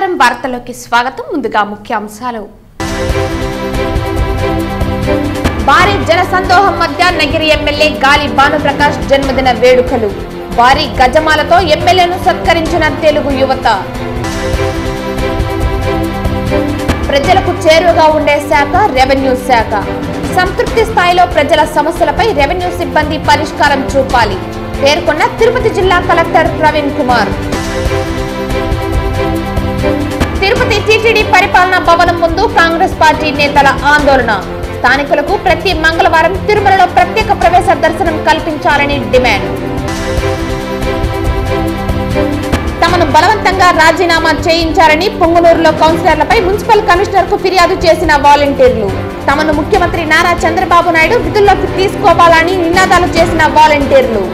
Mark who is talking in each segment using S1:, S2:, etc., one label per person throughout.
S1: నమస్కారం వార్తల్లోకి స్వాగతం ముందుగా ముఖ్యాంశాలు భారీ జనసందోహం మధ్య నగిరి ఎమ్మెల్యే గాలి భానుప్రకాష్ జన్మదిన వేడుకలు భారీ గజమాలతో ఎమ్మెల్యేను సత్కరించిన తెలుగు యువత ప్రజలకు చేరువగా ఉండే శాఖ రెవెన్యూ శాఖ సంతృప్తి స్థాయిలో ప్రజల సమస్యలపై రెవెన్యూ సిబ్బంది పరిష్కారం చూపాలి పేర్కొన్న తిరుపతి జిల్లా కలెక్టర్ ప్రవీణ్ కుమార్ తిరుపతి టీటీడీ పరిపాలనా భవనం ముందు కాంగ్రెస్ పార్టీ నేతల ఆందోళన స్థానికులకు ప్రతి మంగళవారం తిరుమలలో ప్రత్యేక ప్రవేశ దర్శనం కల్పించాలని డిమాండ్ తమను బలవంతంగా రాజీనామా చేయించారని పొంగునూరులో కౌన్సిలర్లపై మున్సిపల్ కమిషనర్ కు ఫిర్యాదు చేసిన వాలంటీర్లు తమను ముఖ్యమంత్రి నారా చంద్రబాబు నాయుడు విధుల్లోకి తీసుకోవాలని నినాదాలు చేసిన వాలంటీర్లు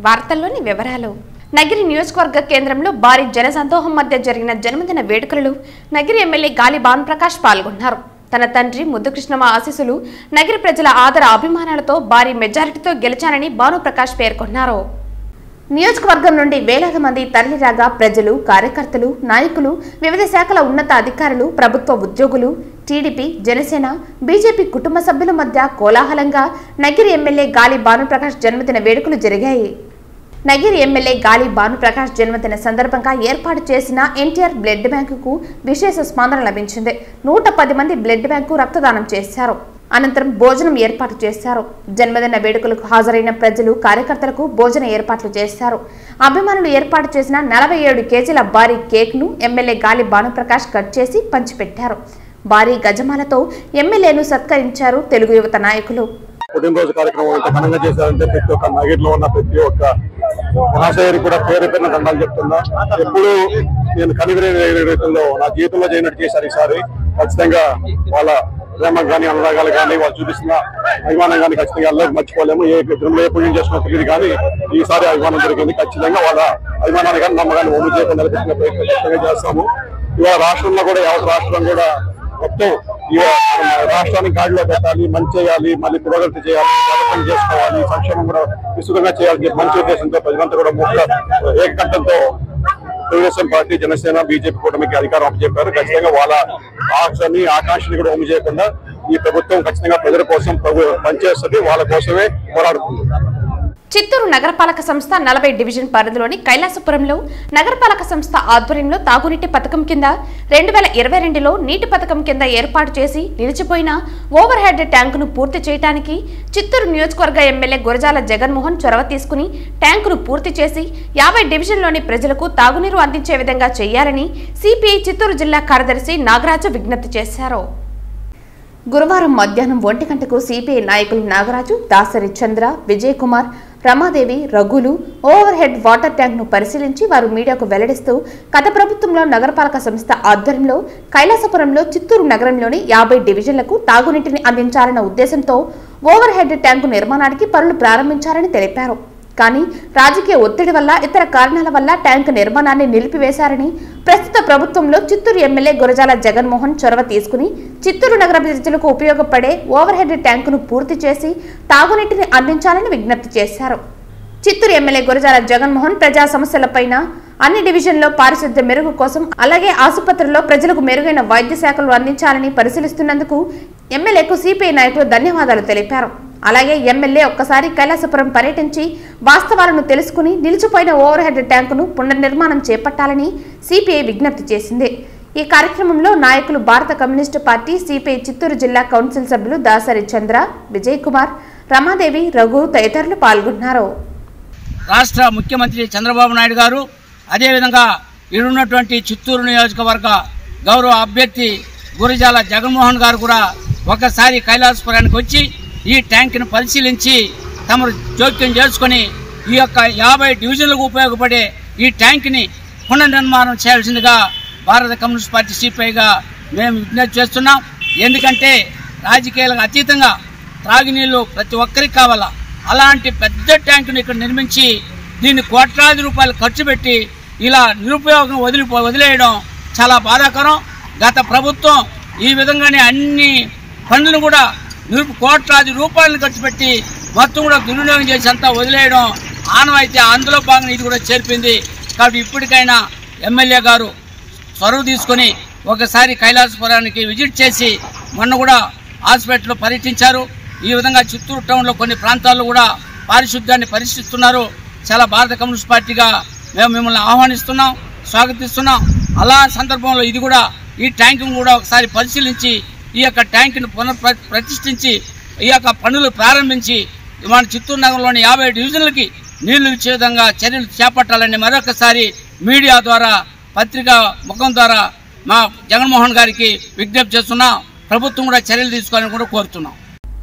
S1: వార్తల్లోని వివరాలు నగిరి నియోజకవర్గ కేంద్రంలో భారీ జనసందోహం మధ్య జరిగిన జన్మదిన వేడుకలలో నగిరి ఎమ్మెల్యే గాలి భానుప్రకాష్ పాల్గొన్నారు. తన తండ్రి ముద్దుకృష్ణమ్మ ఆశీస్సులు నగిరి ప్రజల ఆదర అభిమానాలతో భారీ మెజారిటీతో గెలిచానని భానుప్రకాష్ పేర్కొన్నారు. నియోజకవర్గం నుండి వేలాది మంది తరలిరాగా ప్రజలు, కార్యకర్తలు, నాయకులు, వివిధ శాఖల ఉన్నత అధికారులు, ప్రభుత్వ ఉద్యోగులు, టీడీపీ, జనసేన, బీజేపీ కుటుంబ సభ్యుల మధ్య కోలాహలంగా నగిరి ఎమ్మెల్యే గాలి భానుప్రకాష్ జన్మదిన వేడుకలు జరిగాయి. నగిరి ఎమ్మెల్యే గాలి భానుప్రకాష్ జన్మదిన సందర్భంగా ఏర్పాటు చేసిన ఎన్టీఆర్ బ్లడ్ బ్యాంకుకు విశేష స్పందన లభించింది. 110 మంది బ్లడ్ బ్యాంకు రక్తదానం చేశారు. అనంతరం భోజనం ఏర్పాటు చేశారు. జన్మదిన వేడుకలకు హాజరైన ప్రజలు, కార్యకర్తలకు భోజన ఏర్పాట్లు చేశారు. అభిమానులు ఏర్పాటు చేసిన 47 కేజీల భారీ కేక్ ను ఎమ్మెల్యే గాలి భానుప్రకాష్ కట్ చేసి పంచిపెట్టారు. భారీ గజమాలతో ఎమ్మెల్యేను సత్కరించారు తెలుగు యువత నాయకులు.
S2: పుట్టినరోజు కార్యక్రమం ఎంత ఘనంగా చేశారంటే ప్రతి ఒక్క నగిరిలో ఉన్న ప్రతి ఒక్క మహాశయుని కూడా పేరు పేరున దండాలు చెప్తున్నా. ఎప్పుడు నేను కనివిని రీతిలో నా జీవితంలో చేయనట్టు చేశారు. ఈసారి ఖచ్చితంగా వాళ్ళ ప్రేమ కానీ అనురాగాలు కానీ వాళ్ళు చూపిస్తున్న అభిమానం కానీ ఖచ్చితంగా అందరూ మర్చిపోలేము. ఏ పుణ్యం చేస్తున్నా తెలియదు కానీ ఈసారి అభిమానం దొరికింది. ఖచ్చితంగా వాళ్ళ అభిమానాన్ని కానీ నమ్మకాన్ని ఒమ్ము చేయకుండా నిలబెట్టిన ప్రయత్నం ఖచ్చితంగా చేస్తాము. ఇవాళ రాష్ట్రంలో కూడా యావత్ రాష్ట్రం కూడా మొత్తం రాష్ట్రానికి గాడిలో పెట్టాలి, మంచి చేయాలి, మళ్ళీ పురోగతి చేయాలి, డెవలప్మెంట్ చేసుకోవాలి, సంక్షేమం కూడా విస్తృతంగా చేయాలని మంచి ఉద్దేశంతో ప్రజలంతా కూడా ఏకకంఠంతో తెలుగుదేశం పార్టీ, జనసేన, బీజేపీ కూటమికి అధికారం అప్పచెప్పారు. ఖచ్చితంగా వాళ్ళ ఆకాంక్షని కూడా ఒమ్ము చేయకుండా ఈ ప్రభుత్వం ఖచ్చితంగా ప్రజల కోసం పనిచేస్తుంది, వాళ్ళ కోసమే పోరాడుతుంది.
S1: చిత్తూరు నగరపాలక సంస్థ 40 డివిజన్ పరిధిలోని కైలాసపురంలో నగరపాలక సంస్థ ఆధ్వర్యంలో తాగునీటి పథకం కింద 2022లో నీటి పథకం కింద ఏర్పాటు చేసి నిలిచిపోయిన ఓవర్ హెడ్ ట్యాంకును పూర్తి చేయడానికి చిత్తూరు నియోజకవర్గ ఎమ్మెల్యే గురజాల జగన్మోహన్ చొరవ తీసుకుని ట్యాంకును పూర్తి చేసి 50 డివిజన్లోని ప్రజలకు తాగునీరు అందించే విధంగా చేయాలని సిపిఐ చిత్తూరు జిల్లా కార్యదర్శి నాగరాజు విజ్ఞప్తి చేశారు. గురువారం మధ్యాహ్నం 1 గంటకు సిపిఐ నాయకులు నాగరాజు, దాసరి చంద్ర, విజయ్ కుమార్, రమాదేవి, రఘులు ఓవర్ హెడ్ వాటర్ ట్యాంక్ ను పరిశీలించి వారు మీడియాకు వెల్లడిస్తూ గత ప్రభుత్వంలో నగరపాలక సంస్థ ఆధ్వర్యంలో కైలాసపురంలో చిత్తూరు నగరంలోని 50 డివిజన్లకు తాగునీటిని అందించాలన్న ఉద్దేశంతో ఓవర్ హెడ్ ట్యాంకు నిర్మాణానికి పనులు ప్రారంభించారని తెలిపారు. కానీ రాజకీయ ఒత్తిడి వల్ల, ఇతర కారణాల వల్ల ట్యాంకు నిర్మాణాన్ని నిలిపివేశారని, ప్రస్తుత ప్రభుత్వంలో చిత్తూరు ఎమ్మెల్యే గురజాల జగన్మోహన్ చొరవ తీసుకుని చిత్తూరు నగర ప్రజలకు ఉపయోగపడే ఓవర్ హెడ్ ట్యాంకును పూర్తి చేసి తాగునీటిని అందించాలని విజ్ఞప్తి చేశారు. చిత్తూరు ఎమ్మెల్యే గురజాల జగన్మోహన్ ప్రజా సమస్యలపైన అన్ని డివిజన్లో పారిశుద్ధ్య మెరుగు కోసం, అలాగే ఆసుపత్రుల్లో ప్రజలకు మెరుగైన వైద్య సేవలు అందించాలని పరిశీలిస్తున్నందుకు ఎమ్మెల్యేకు సిపిఐ నాయకులు ధన్యవాదాలు తెలిపారు. అలాగే ఎమ్మెల్యే ఒక్కసారి కైలాసపురం పర్యటించి వాస్తవాలను తెలుసుకుని నిలిచిపోయిన ఓవర్ హెడ్ ట్యాంకును పునర్నిర్మాణం చేపట్టాలని సిపిఐ విజ్ఞప్తి చేసింది. ఈ కార్యక్రమంలో నాయకులు భారత కమ్యూనిస్టు పార్టీ, సిపిఐ చిత్తూరు జిల్లా కౌన్సిల్ సభ్యులు దాసరి చంద్ర, విజయ్ కుమార్, రమాదేవి, రఘు తదితరులు పాల్గొన్నారు.
S3: రాష్ట్ర ముఖ్యమంత్రి చంద్రబాబు నాయుడు గారు, అదేవిధంగా ఇరున్నటువంటి చిత్తూరు నియోజకవర్గ గౌరవ అభ్యర్థి గురజాల జగన్మోహన్ గారు కూడా ఒకసారి కైలాసపురానికి వచ్చి ఈ ట్యాంక్ను పరిశీలించి తమరు జోక్యం చేసుకుని ఈ యొక్క 50 డివిజన్లకు ఉపయోగపడే ఈ ట్యాంక్ని పునర్నిర్మాణం చేయాల్సిందిగా భారత కమ్యూనిస్ట్ పార్టీ సిపిఐగా మేము విజ్ఞప్తి చేస్తున్నాం. ఎందుకంటే రాజకీయాలకు అతీతంగా త్రాగునీళ్ళు ప్రతి ఒక్కరికి కావాలా. అలాంటి పెద్ద ట్యాంకును ఇక్కడ నిర్మించి దీన్ని కోట్లాది రూపాయలు ఖర్చు పెట్టి ఇలా నిరుపయోగం వదిలేయడం చాలా బాధాకరం. గత ప్రభుత్వం ఈ విధంగానే అన్ని పనులను కూడా కోట్లాది రూపాయలను ఖర్చు పెట్టి మొత్తం కూడా దుర్వినియోగం చేసి అంతా వదిలేయడం ఆనవాయితీ. అందులో భాగంగా ఇది కూడా చేర్పింది. కాబట్టి ఇప్పటికైనా ఎమ్మెల్యే గారు చొరవ తీసుకొని ఒకసారి కైలాసపురానికి విజిట్ చేసి మొన్న కూడా హాస్పిటల్లో పర్యటించారు. ఈ విధంగా చిత్తూరు టౌన్లో కొన్ని ప్రాంతాల్లో కూడా పారిశుద్ధ్యాన్ని పరిశీలిస్తున్నారు. చాలా భారత కమ్యూనిస్ట్ పార్టీగా మేము మిమ్మల్ని ఆహ్వానిస్తున్నాం, స్వాగతిస్తున్నాం. అలా సందర్భంలో ఇది కూడా ఈ ట్యాంకును కూడా ఒకసారి పరిశీలించి ఈ యొక్క ట్యాంకును ప్రతిష్ఠించి ఈ యొక్క పనులు ప్రారంభించి మన చిత్తూరు నగరంలోని 50 డివిజన్లకి నీళ్లు ఇచ్చే విధంగా చర్యలు చేపట్టాలని మరొకసారి మీడియా ద్వారా పత్రికా ముఖం ద్వారా మా జగన్మోహన్ గారికి విజ్ఞప్తి చేస్తున్నాం. ప్రభుత్వం కూడా చర్యలు తీసుకోవాలని కూడా కోరుతున్నాం.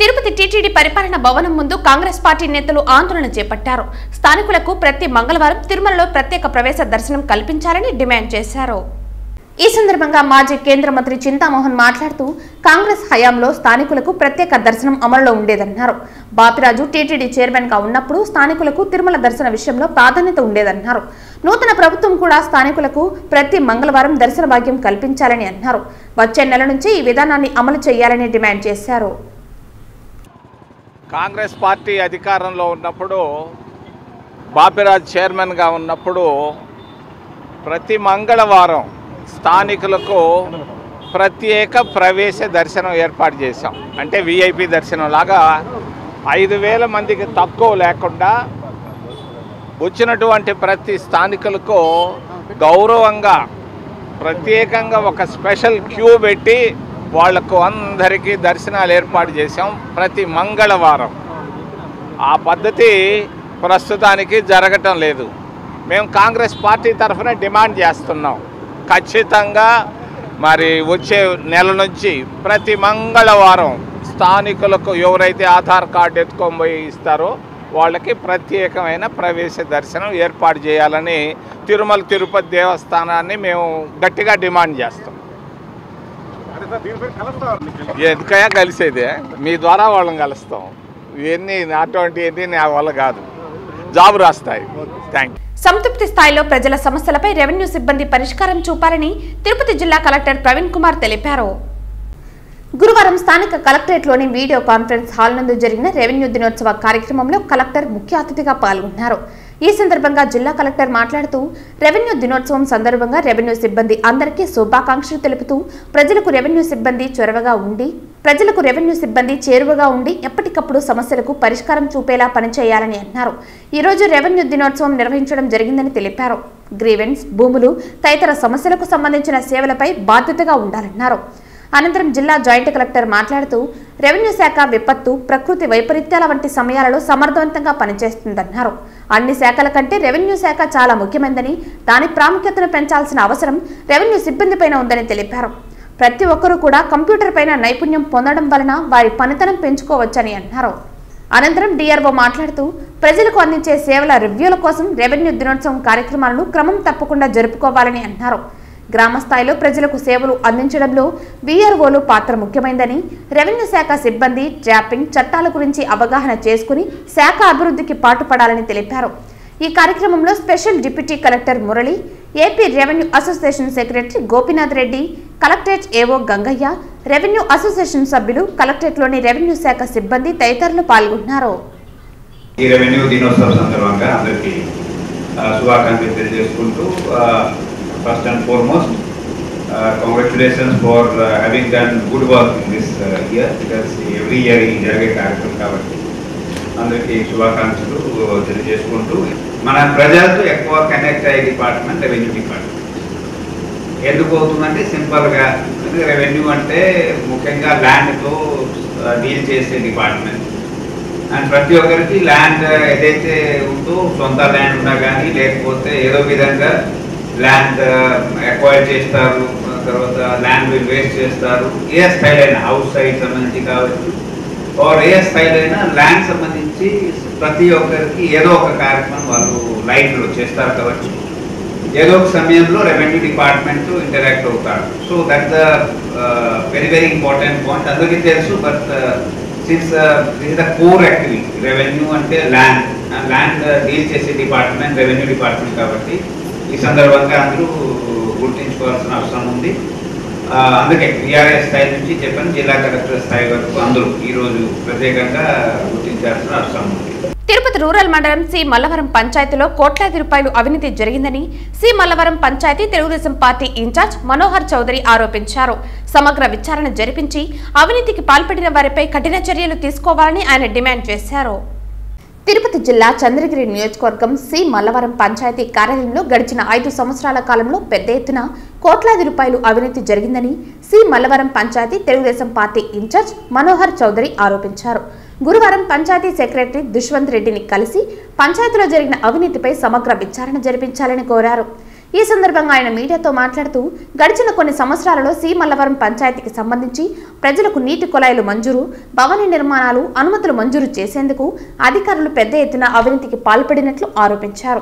S1: తిరుపతి టీటీడీ పరిపాలన భవనం ముందు కాంగ్రెస్ పార్టీ నేతలు ఆందోళన చేపట్టారు. స్థానికులకు ప్రతి మంగళవారం తిరుమలలో ప్రత్యేక ప్రవేశ దర్శనం కల్పించాలని డిమాండ్ చేశారు. ఈ సందర్భంగా మాజీ కేంద్ర మంత్రి చింతామోహన్ మాట్లాడుతూ కాంగ్రెస్ హయాంలో స్థానికులకు ప్రత్యేక దర్శనం అమలులో ఉండేదన్నారు. బాపిరాజు టీటీడీ చైర్మన్ గా ఉన్నప్పుడు స్థానికులకు తిరుమల దర్శన విషయంలో ప్రాధాన్యత ఉండేదన్నారు. నూతన ప్రభుత్వం కూడా స్థానికులకు ప్రతి మంగళవారం దర్శన భాగ్యం కల్పించాలని అన్నారు. వచ్చే నెల నుంచి ఈ విధానాన్ని అమలు చేయాలని డిమాండ్ చేశారు.
S4: కాంగ్రెస్ పార్టీ అధికారంలో ఉన్నప్పుడు బాపిరాజ్ చైర్మన్గా ఉన్నప్పుడు ప్రతి మంగళవారం స్థానికులకు ప్రత్యేక ప్రవేశ దర్శనం ఏర్పాటు చేశాం. అంటే విఐపి దర్శనం లాగా 5,000 మందికి తక్కువ లేకుండా వచ్చినటువంటి ప్రతి స్థానికులకు గౌరవంగా ప్రత్యేకంగా ఒక స్పెషల్ క్యూ పెట్టి వాళ్లకు అందరికీ దర్శనాలు ఏర్పాటు చేశాం ప్రతి మంగళవారం. ఆ పద్ధతి ప్రస్తుతానికి జరగటం లేదు. మేము కాంగ్రెస్ పార్టీ తరఫున డిమాండ్ చేస్తున్నాం, ఖచ్చితంగా మరి వచ్చే నెల నుంచి ప్రతి మంగళవారం స్థానికులకు ఎవరైతే ఆధార్ కార్డు ఎత్తుకొని పోయి ఇస్తారో వాళ్ళకి ప్రత్యేకమైన ప్రవేశ దర్శనం ఏర్పాటు చేయాలని తిరుమల తిరుపతి దేవస్థానాన్ని మేము గట్టిగా డిమాండ్ చేస్తాం. ఎందుకయ్యా కలిసేదే, మీ ద్వారా వాళ్ళని కలుస్తాం. ఇవన్నీ అటువంటివన్నీ నా వల్ల కాదు, జాబు రాస్తాయి. Thank you.
S1: సంతృప్తి స్థాయిలో ప్రజల సమస్యలపై రెవెన్యూ సిబ్బంది పరిష్కారం చూపాలని తిరుపతి జిల్లా కలెక్టర్ ప్రవీణ్ కుమార్ తెలిపారు. గురువారం స్థానిక కలెక్టరేట్లోని వీడియో కాన్ఫరెన్స్ హాల్ నందు జరిగిన రెవెన్యూ దినోత్సవ కార్యక్రమంలో కలెక్టర్ ముఖ్య అతిథిగా పాల్గొన్నారు. ఈ సందర్భంగా జిల్లా కలెక్టర్ మాట్లాడుతూ రెవెన్యూ దినోత్సవం సందర్భంగా రెవెన్యూ సిబ్బంది అందరికీ శుభాకాంక్షలు తెలుపుతూ ప్రజలకు రెవెన్యూ సిబ్బంది చేరువగా ఉండి ఎప్పటికప్పుడు సమస్యలకు పరిష్కారం చూపేలా పనిచేయాలని అన్నారు. ఈ రోజు రెవెన్యూ దినోత్సవం నిర్వహించడం జరిగిందని తెలిపారు. గ్రీవెన్స్, భూములు తదితర సమస్యలకు సంబంధించిన సేవలపై బాధ్యతగా ఉండాలన్నారు. అనంతరం జిల్లా జాయింట్ కలెక్టర్ మాట్లాడుతూ రెవెన్యూ శాఖ విపత్తు, ప్రకృతి వైపరీత్యాల వంటి సమయాలలో సమర్థవంతంగా పనిచేస్తుందన్నారు. అన్ని శాఖల కంటే రెవెన్యూ శాఖ చాలా ముఖ్యమైనదని, దాని ప్రాముఖ్యతను పెంచాల్సిన అవసరం రెవెన్యూ సిబ్బందిపైన ఉందని తెలిపారు. ప్రతి ఒక్కరూ కూడా కంప్యూటర్ పైన నైపుణ్యం పొందడం వలన వారి పనితనం పెంచుకోవచ్చని అన్నారు. అనంతరం డిఆర్ఓ మాట్లాడుతూ ప్రజలకు అందించే సేవల రివ్యూల కోసం రెవెన్యూ దినోత్సవం కార్యక్రమాలను క్రమం తప్పకుండా జరుపుకోవాలని అన్నారు. గ్రామ స్థాయిలో ప్రజలకు సేవలు అందించడంలో వీఆర్ఓలు పాత్ర ముఖ్యమైనదని, రెవెన్యూ శాఖ సిబ్బంది ట్రాపింగ్ చట్టాల గురించి అవగాహన చేసుకుని శాఖ అభివృద్ధికి పాటుపడాలని తెలిపారు. ఈ కార్యక్రమంలో special deputy collector Murali, AP revenue association secretary Gopinath Reddy, collectorate AO Gangaiah, revenue association సభ్యులు, కలెక్టరేట్లోని రెవెన్యూ శాఖ సిబ్బంది తదితరులు పాల్గొన్నారు.
S5: ఈ రెవెన్యూ దినోత్సవం సందర్భంగా అందరికీ శుభాకాంక్షలు తెలియజేసుకుంటూ first and foremost, congratulations for having done good work in this year, because every year in జరిగే కార్యక్రమం కాబట్టి అందరికీ శుభాకాంక్షలు తెలియజేసుకుంటూ, మన ప్రజలతో ఎక్కువ కనెక్ట్ అయ్యే డిపార్ట్మెంట్ రెవెన్యూ డిపార్ట్మెంట్. ఎందుకు అవుతుందంటే సింపుల్గా రెవెన్యూ అంటే ముఖ్యంగా ల్యాండ్తో డీల్ చేసే డిపార్ట్మెంట్. అండ్ ప్రతి ఒక్కరికి ల్యాండ్ ఏదైతే ఉందో, సొంత ల్యాండ్ ఉన్నా కానీ లేకపోతే ఏదో విధంగా ల్యాండ్ అక్వైర్ చేస్తారు, తర్వాత ల్యాండ్ వేస్ట్ చేస్తారు. ఏ స్టైల్ అయినా హౌస్ సైడ్ సంబంధించి కావచ్చు, ఆర్ ఏ స్టైల్ అయినా ల్యాండ్ సంబంధించి ప్రతి ఒక్కరికి ఏదో ఒక కార్యక్రమం వాళ్ళు లైఫ్లో చేస్తారు కాబట్టి ఏదో ఒక సమయంలో రెవెన్యూ డిపార్ట్మెంట్ ఇంటరాక్ట్ అవుతారు. So that the very very important point, అందరికీ తెలుసు. But since this is the core activity, revenue అంటే ల్యాండ్ డీల్ చేసే డిపార్ట్మెంట్ రెవెన్యూ డిపార్ట్మెంట్ కాబట్టి ఈ సందర్భంగా అందరూ గుర్తించుకోవాల్సిన అవసరం ఉంది. అందుకే విఆర్ఎస్ స్థాయి నుంచి చెప్పని జిల్లా కలెక్టర్ స్థాయి వరకు అందరూ ఈరోజు ప్రత్యేకంగా గుర్తించాల్సిన అవసరం ఉంది.
S1: తిరుపతి రూరల్ మండలం సి మల్లవరం పంచాయతీలో కోట్లాది రూపాయలు అవినీతి జరిగిందని C Mallavaram panchayat Telugu Desam party incharge Manohar Chowdary ఆరోపించారు. సమగ్ర విచారణ జరిపించి అవినీతికి పాల్పడిన వారిపై కఠిన చర్యలు తీసుకోవాలని ఆయన డిమాండ్ చేశారు. తిరుపతి జిల్లా చంద్రగిరి నియోజకవర్గం సి మల్లవరం పంచాయతీ కార్యాలయంలో గడిచిన 5 సంవత్సరాల కాలంలో పెద్ద ఎత్తున కోట్లాది రూపాయలు అవినీతి జరిగిందని C Mallavaram panchayat Telugu Desam party incharge Manohar Chowdary ఆరోపించారు. గురువారం పంచాయతీ సెక్రటరీ దుష్వంత్ రెడ్డిని కలిసి పంచాయతీలో జరిగిన అవినీతిపై సమగ్ర విచారణ జరిపించాలని కోరారు. ఈ సందర్భంగా ఆయన మీడియాతో మాట్లాడుతూ గడిచిన కొన్ని సంవత్సరాలలో సి మల్లవరం పంచాయతీకి సంబంధించి ప్రజలకు నీటి కుళాయిలు మంజూరు, భవన నిర్మాణాలు, అనుమతులు మంజూరు చేసేందుకు అధికారులు పెద్ద ఎత్తున అవినీతికి పాల్పడినట్లు ఆరోపించారు.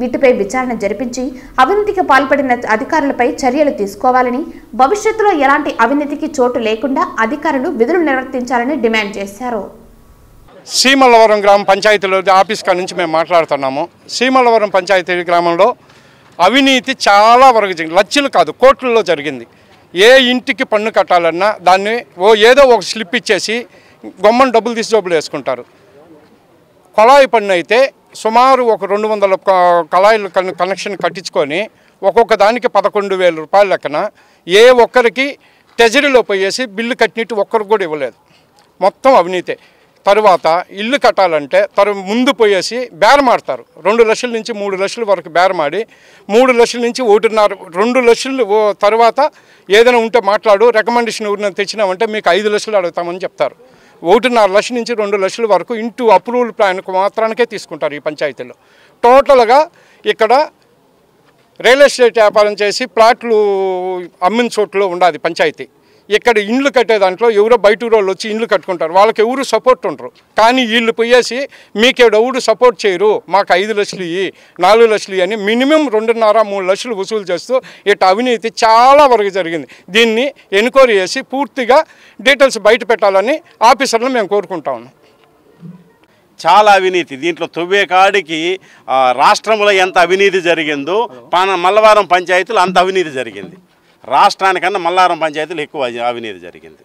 S1: వీటిపై విచారణ జరిపించి అవినీతికి పాల్పడిన అధికారులపై చర్యలు తీసుకోవాలని, భవిష్యత్తులో ఎలాంటి అవినీతికి చోటు లేకుండా అధికారులు విధులు నిర్వర్తించాలని డిమాండ్ చేశారు.
S6: సీమల్లవరం గ్రామ పంచాయతీలో ఆఫీస్ కాడ నుంచి మేము మాట్లాడుతున్నాము. సీమల్లవరం పంచాయతీ గ్రామంలో అవినీతి చాలా వరకు జరిగింది. లక్షలు కాదు, కోట్లలో జరిగింది. ఏ ఇంటికి పన్ను కట్టాలన్నా దాన్ని ఏదో ఒక స్లిప్ ఇచ్చేసి గొమ్మని డబ్బులు తీసి జోబులు వేసుకుంటారు. కొళాయి పన్ను అయితే సుమారు ఒక 200 కొళాయిలు కనెక్షన్ కట్టించుకొని ఒక్కొక్క దానికి 11,000 రూపాయల లెక్కన ఏ ఒక్కరికి ట్రెజరీలో పోయేసి బిల్లు కట్టినట్టు ఒక్కరికి కూడా ఇవ్వలేదు. మొత్తం అవినీతే. తర్వాత ఇల్లు కట్టాలంటే ముందు పోయేసి బేరమాడతారు. 2 లక్షల నుంచి 3 లక్షల వరకు బేరమాడి 3 లక్షల నుంచి 1.5 2 లక్షలు తర్వాత ఏదైనా ఉంటే మాట్లాడు, రికమెండేషన్ ఎవరిని తెచ్చినామంటే మీకు 5 లక్షలు అడుగుతామని చెప్తారు. 1.5 లక్షల నుంచి 2 లక్షల వరకు ఇంటూ అప్రూవల్ ప్లాన్కు మాత్రానికే తీసుకుంటారు ఈ పంచాయతీలో. టోటల్గా ఇక్కడ రియల్ ఎస్టేట్ వ్యాపారం చేసి ప్లాట్లు అమ్మిన చోట్లో ఉండాలి పంచాయతీ. ఇక్కడ ఇండ్లు కట్టే దాంట్లో ఎవరో బయట వాళ్ళు వచ్చి ఇండ్లు కట్టుకుంటారు, వాళ్ళకి ఎవరు సపోర్ట్ ఉండరు. కానీ వీళ్ళు పోయేసి మీకెవరు సపోర్ట్ చేయరు, మాకు 5 లక్షలు ఇవి 4 లక్షలు అని మినిమం 2.5-3 లక్షలు వసూలు చేస్తూ ఇటు అవినీతి చాలా వరకు జరిగింది. దీన్ని ఎన్క్వైరీ చేసి పూర్తిగా డీటెయిల్స్ బయట పెట్టాలని ఆఫీసర్లు మేము కోరుకుంటా ఉన్నాం.
S7: చాలా అవినీతి దీంట్లో తొవ్వే కాడికి రాష్ట్రంలో ఎంత అవినీతి జరిగిందో మల్లవరం పంచాయతీలో అంత అవినీతి జరిగింది. రాష్ట్రానికన్నా మల్లవరం పంచాయతీలు ఎక్కువ అవినీతి జరిగింది.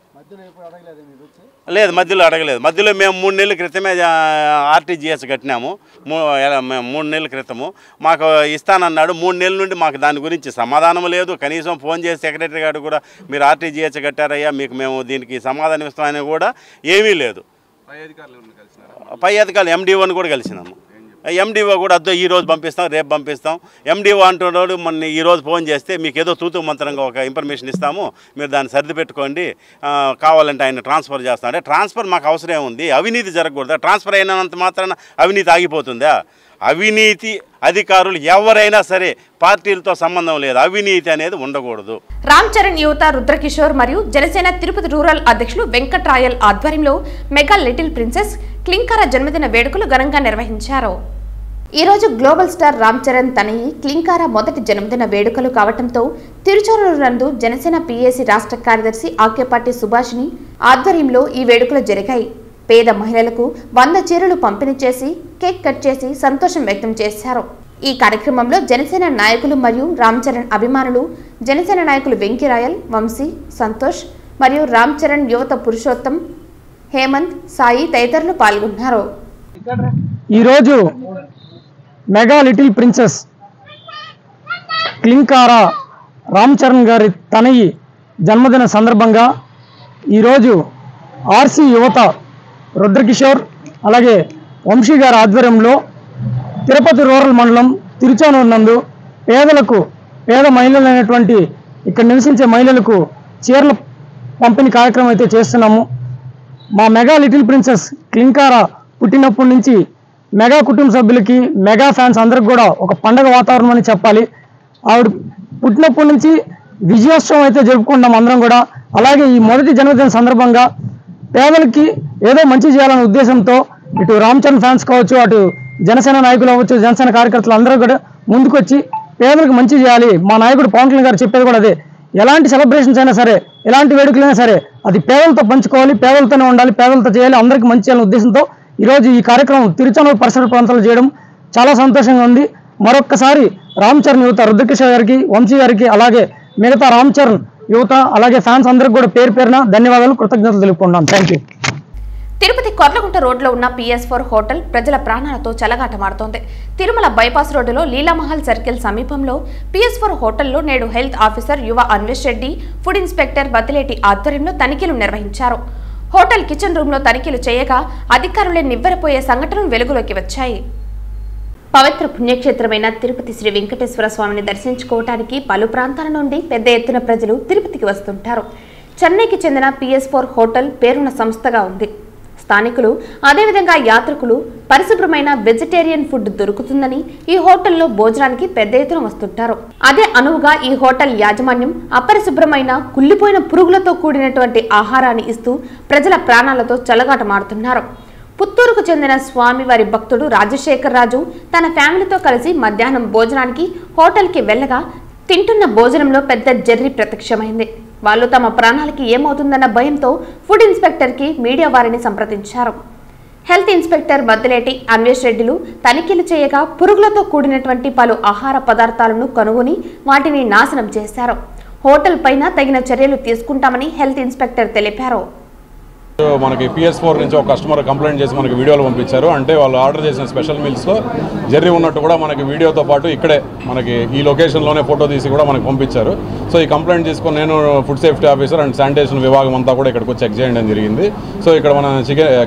S7: లేదు, మధ్యలో అడగలేదు. మధ్యలో మేము 3 నెలల క్రితమే ఆర్టీజీఎస్ కట్టినాము. 3 నెలల క్రితము మాకు ఇస్తానన్నాడు. 3 నెలల నుండి మాకు దాని గురించి సమాధానం లేదు. కనీసం ఫోన్ చేసి సెక్రటరీ గారు కూడా మీరు ఆర్టీజీఎస్ కట్టారయ్యా, మీకు మేము దీనికి సమాధానం ఇస్తామని కూడా ఏమీ లేదు. పై అధికారులు ఎండిఓని కూడా కలిసినాము. ఎండిఓ కూడా అద్దో ఈరోజు పంపిస్తాం, రేపు పంపిస్తాం. ఎండిఓ అంటున్నాడు మొన్న ఈరోజు ఫోన్ చేస్తే మీకు ఏదో తూతూ మంత్రంగా ఒక ఇన్ఫర్మేషన్ ఇస్తాము, మీరు దాన్ని సర్ది పెట్టుకోండి, కావాలంటే ఆయన ట్రాన్స్ఫర్ చేస్తాం. అంటే ట్రాన్స్ఫర్ మాకు అవసరం ఉంది, అవినీతి జరగకూడదా? ట్రాన్స్ఫర్ అయినంత మాత్రాన అవినీతి ఆగిపోతుందా? అవినీతి అధికారులు ఎవరైనా సరే పార్టీలతో సంబంధం లేదు, అవినీతి అనేది ఉండకూడదు.
S1: రామ్ చరణ్ యువత రుద్రకిషోర్ మరియు జనసేన తిరుపతి రూరల్ అధ్యక్షులు వెంకట్ రాయల్ ఆధ్వర్యంలో మెగా లిటిల్ ప్రిన్సెస్ క్లింకార జన్మదిన వేడుకలు ఘనంగా నిర్వహించారు. ఈ రోజు గ్లోబల్ స్టార్ రామ్ చరణ్ తనయి క్లింకార మొదటి జన్మదిన వేడుకలు కావడంతో తిరుచానూరు నందు జనసేన పిఏసి రాష్ట్ర కార్యదర్శి ఆకేపాటి సుభాషిణి ఆధ్వర్యంలో ఈ వేడుకలు జరిగాయి. పేద మహిళలకు 100 చీరలు పంపిణీ చేసి కేక్ కట్ చేసి సంతోషం వ్యక్తం చేశారు. ఈ కార్యక్రమంలో జనసేన నాయకులు మరియు రామ్ చరణ్ అభిమానులు, జనసేన నాయకులు వెంకీరాయల్, వంశీ, సంతోష్ మరియు రామ్ చరణ్ యువత పురుషోత్తం, హేమంత్, సాయి తదితరులు పాల్గొన్నారు.
S8: ఈరోజు mega little princess క్లింకార Ram Charan గారి తనయి జన్మదిన సందర్భంగా ఈరోజు ఆర్సీ యువత రుద్రకిషోర్ అలాగే వంశీ గారి ఆధ్వర్యంలో తిరుపతి రూరల్ మండలం తిరుచానూరు నందు పేద మహిళలైనటువంటి ఇక్కడ నివసించే మహిళలకు చీరల పంపిణీ కార్యక్రమం అయితే చేస్తున్నాము. మా మెగా లిటిల్ ప్రిన్సెస్ క్లింకార పుట్టినప్పటి నుంచి మెగా కుటుంబ సభ్యులకి, మెగా ఫ్యాన్స్ అందరికి కూడా ఒక పండగ వాతావరణం అని చెప్పాలి. ఆవిడ పుట్టినప్పటి నుంచి విజయోత్సవం అయితే జరుపుకుంటాం అందరం కూడా. అలాగే ఈ మొదటి జన్మదిన సందర్భంగా పేదలకి ఏదో మంచి చేయాలనే ఉద్దేశంతో ఇటు రామ్ చరణ్ ఫ్యాన్స్ కావచ్చు, అటు జనసేన నాయకులు అవ్వచ్చు, జనసేన కార్యకర్తలు అందరూ కూడా ముందుకొచ్చి పేదలకు మంచి చేయాలి. మా నాయకుడు పవన్ కళ్యాణ్ గారు చెప్పేది కూడా అదే. ఎలాంటి సెలబ్రేషన్స్ అయినా సరే, ఎలాంటి వేడుకలైనా సరే అది పేదలతో పంచుకోవాలి, పేదలతోనే ఉండాలి, పేదలతో చేయాలి, అందరికీ మంచి చేయాలనే ఉద్దేశంతో ఈరోజు ఈ కార్యక్రమం తిరుచానూరు పరిసర ప్రాంతాల్లో చేయడం చాలా సంతోషంగా ఉంది. మరొక్కసారి రామ్ చరణ్ యువత రుద్రకిషోర్ గారికి, వంశీ గారికి, అలాగే మిగతా రామ్ చరణ్ యువత అలాగే ఫ్యాన్స్ అందరికి కూడా పేరు పేరున ధన్యవాదాలు, కృతజ్ఞతలు తెలుపుకుంటున్నాను. Thank you.
S1: తిరుపతి కొర్లగుంట రోడ్లో ఉన్న PS4 హోటల్ ప్రజల ప్రాణాలతో చెలగాటమాడుతోంది. తిరుమల బైపాస్ రోడ్డులో లీలామహల్ సర్కిల్ సమీపంలో PS4 హోటల్లో నేడు హెల్త్ ఆఫీసర్ యువ అన్వేష్ రెడ్డి, ఫుడ్ ఇన్స్పెక్టర్ బతిలేటి ఆధ్వర్యంలో తనిఖీలు నిర్వహించారు. హోటల్ కిచెన్ రూమ్ లో తనిఖీలు చేయగా అధికారులే నివ్వెరపోయే సంఘటనలు వెలుగులోకి వచ్చాయి. పవిత్ర పుణ్యక్షేత్రమైన తిరుపతి శ్రీ వెంకటేశ్వర స్వామిని దర్శించుకోవడానికి పలు ప్రాంతాల నుండి పెద్ద ఎత్తున ప్రజలు తిరుపతికి వస్తుంటారు. చెన్నైకి చెందిన PS4 హోటల్ పేరున్న సంస్థగా ఉంది. స్థానికులు అదేవిధంగా యాత్రికులు పరిశుభ్రమైన వెజిటేరియన్ ఫుడ్ దొరుకుతుందని ఈ హోటల్లో భోజనానికి పెద్ద ఎత్తున వస్తుంటారు. అదే అనువుగా ఈ హోటల్ యాజమాన్యం అపరిశుభ్రమైన కుళ్ళిపోయిన పురుగులతో కూడినటువంటి ఆహారాన్ని ఇస్తూ ప్రజల ప్రాణాలతో చెలగాటమాడుతున్నారు. పుత్తూరుకు చెందిన స్వామివారి భక్తుడు రాజశేఖర్ రాజు తన ఫ్యామిలీతో కలిసి మధ్యాహ్నం భోజనానికి హోటల్కి వెళ్లగా తింటున్న భోజనంలో పెద్ద జెర్రీ ప్రత్యక్షమైంది. వాళ్ళు తమ ప్రాణాలకి ఏమవుతుందన్న భయంతో ఫుడ్ ఇన్స్పెక్టర్కి మీడియా వారిని సంప్రదించారు. హెల్త్ ఇన్స్పెక్టర్ బద్దిలేటి అన్వేష్ రెడ్డిలు తనిఖీలు చేయగా పురుగులతో కూడినటువంటి పలు ఆహార పదార్థాలను కనుగొని వాటిని నాశనం చేశారు. హోటల్ పైన తగిన చర్యలు తీసుకుంటామని హెల్త్ ఇన్స్పెక్టర్ తెలిపారు.
S2: మనకి PS4 నుంచి ఒక కస్టమర్ కంప్లైంట్ చేసి మనకి వీడియోలు పంపించారు. అంటే వాళ్ళు ఆర్డర్ చేసిన స్పెషల్ మీల్స్లో జెర్రీ ఉన్నట్టు కూడా మనకి వీడియోతో పాటు ఇక్కడే మనకి ఈ లొకేషన్లోనే ఫోటో తీసి కూడా మనకు పంపించారు. సో ఈ కంప్లైంట్ తీసుకొని నేను food safety officer and sanitation విభాగం అంతా కూడా ఇక్కడికి చెక్ చేయడం జరిగింది. సో ఇక్కడ మన